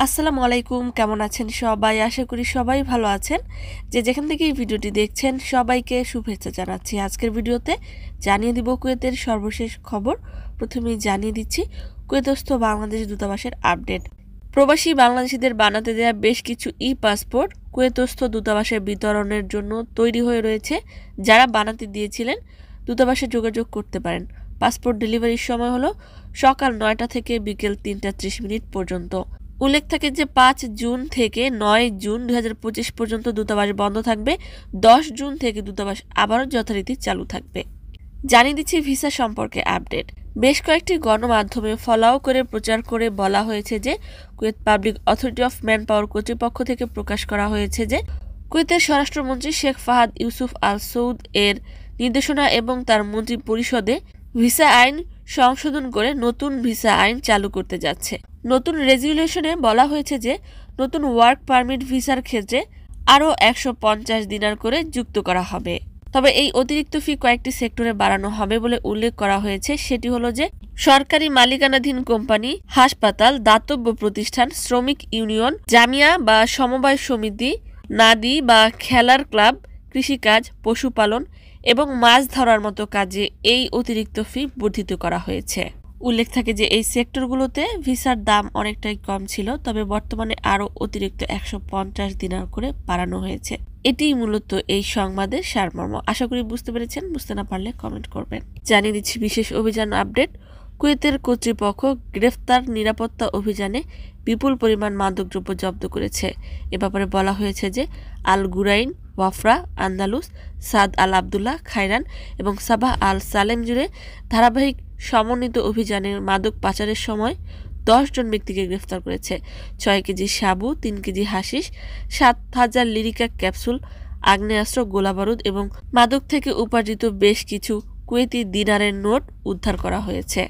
আসসালামু আলাইকুম, কেমন আছেন সবাই? আশা করি সবাই ভালো আছেন। যে যেখান থেকে এই ভিডিওটি দেখছেন সবাইকে শুভেচ্ছা জানাচ্ছি। আজকের ভিডিওতে জানিয়ে দিব কুয়েতের সর্বশেষ খবর। প্রথমেই জানিয়ে দিচ্ছি কুয়েতস্থ বাংলাদেশ দূতাবাসের আপডেট। প্রবাসী বাংলাদেশিদের বানাতে দেওয়া বেশ কিছু পাসপোর্ট কুয়েতস্থ দূতাবাসে বিতরণের জন্য তৈরি হয়ে রয়েছে। যারা বানাতে দিয়েছিলেন দূতাবাসে যোগাযোগ করতে পারেন। পাসপোর্ট ডেলিভারির সময় হলো সকাল 9টা থেকে বিকেল 3:30 পর্যন্ত। উল্লেখ থাকে যে 5 জুন থেকে 9 জুন 2025 পর্যন্ত দূতাবাস বন্ধ থাকবে। 10 জুন থেকে দূতাবাস আবারও যথারীতি চালু থাকবে। জানিয়ে দিচ্ছি ভিসা সম্পর্কে আপডেট। বেশ কয়েকটি গণমাধ্যমে ফলাও করে প্রচার করে বলা হয়েছে যে Kuwait public authority of man power কর্তৃপক্ষ থেকে প্রকাশ করা হয়েছে যে কুয়েতের স্বরাষ্ট্রমন্ত্রী শেখ ফাহাদ ইউসুফ আল সৌদ এর নির্দেশনা এবং তার মন্ত্রী পরিষদে ভিসা আইন সংশোধন করে নতুন ভিসা আইন চালু করতে যাচ্ছে। নতুন রেজুলেশনে বলা হয়েছে যে নতুন ওয়ার্ক পারমিট ভিসার ক্ষেত্রে আরও 150 দিনার করে যুক্ত করা হবে। তবে এই অতিরিক্ত ফি কয়েকটি সেক্টরে বাড়ানো হবে বলে উল্লেখ করা হয়েছে। সেটি হলো যে সরকারি মালিকানাধীন কোম্পানি, হাসপাতাল, দাতব্য প্রতিষ্ঠান, শ্রমিক ইউনিয়ন, জামিয়া বা সমবায় সমিতি, নাদি বা খেলার ক্লাব, কৃষিকাজ, পশুপালন এবং মাছ ধরার মতো কাজে এই অতিরিক্ত ফি বর্ধিত করা হয়েছে। উল্লেখ থাকে যে এই সেক্টরগুলোতে ভিসার দাম অনেকটাই কম ছিল, তবে বর্তমানে আরও অতিরিক্ত 150 দিনার করে বাড়ানো হয়েছে। এটিই মূলত এই সংবাদের সারমর্ম। আশা করি বুঝতে পেরেছেন। বুঝতে না পারলে কমেন্ট করবেন। জানিয়ে দিচ্ছি বিশেষ অভিযান আপডেট। কুয়েতের কর্তৃপক্ষ গ্রেফতার নিরাপত্তা অভিযানে বিপুল পরিমাণ মাদকদ্রব্য জব্দ করেছে। এ ব্যাপারে বলা হয়েছে যে আল গুরাইন, ওয়াফরা, আন্দালুস, সাদ আল আবদুল্লাহ, খায়রান এবং সাবাহ আল সালেম জুড়ে ধারাবাহিক সমন্বিত অভিযানে মাদক পাচারের সময় 10 জন ব্যক্তিকে গ্রেফতার করেছে। 6 কেজি সাবু, 3 কেজি হাশিশ, 7,000 লিরিকা ক্যাপসুল, আগ্নেয়াস্ত্র, গোলাবারুদ এবং মাদক থেকে উপার্জিত বেশ কিছু কুয়েতি দিনারের নোট উদ্ধার করা হয়েছে।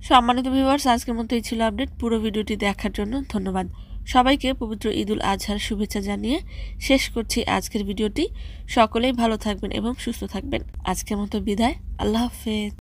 সম্মানিত ভিউয়ার্স, আজকের মতো এই ছিল আপডেট। পুরো ভিডিওটি দেখার জন্য ধন্যবাদ। সবাইকে পবিত্র ঈদুল আজহার শুভেচ্ছা জানিয়ে শেষ করছি আজকের ভিডিওটি। সকলেই ভালো থাকবেন এবং সুস্থ থাকবেন। আজকের মতো বিদায়। আল্লাহ হাফেজ।